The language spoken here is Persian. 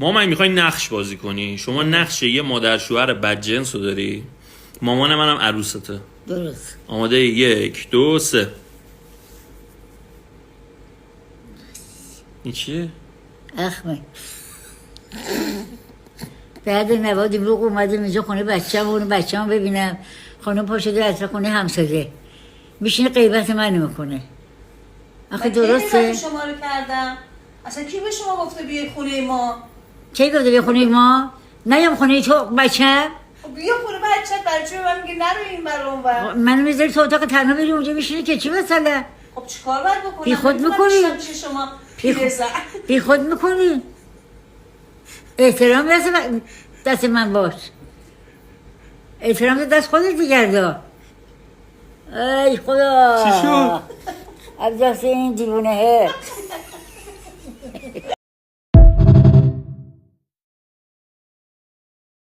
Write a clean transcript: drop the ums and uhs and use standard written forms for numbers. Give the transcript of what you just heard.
مامان میخوای نقش بازی کنی؟ شما نقش یه مادر شوهر بدجنس رو داری، مامان منم عروسته. درست. آماده؟ 1 2 3. این چیه؟ اخمه. بعد نواد امروز اومدم اینجا خونه بچه‌مو ببینم. خانم پا شده از خونه همسایه میشینه غیبت من میکنه. آخه درسته؟ شما رو کردم. اصلا کی به شما گفته بیای خونه ما؟ کی گفته بیای خونه ما؟ نیام خونه تو بچه‌م. بیا خونه بچه به من میگه نرو این بر اون بر. منو میذاری تو اتاق تنها بری اونجا میشینی که چی مثلا؟ خب چیکار باید بکنم؟ بی خود میکنی؟ شما بی خود میکنی؟ احترام دست من باش. احترام دست خودت دیگردا. ای خدا. چی شد؟ از دست این دیوونه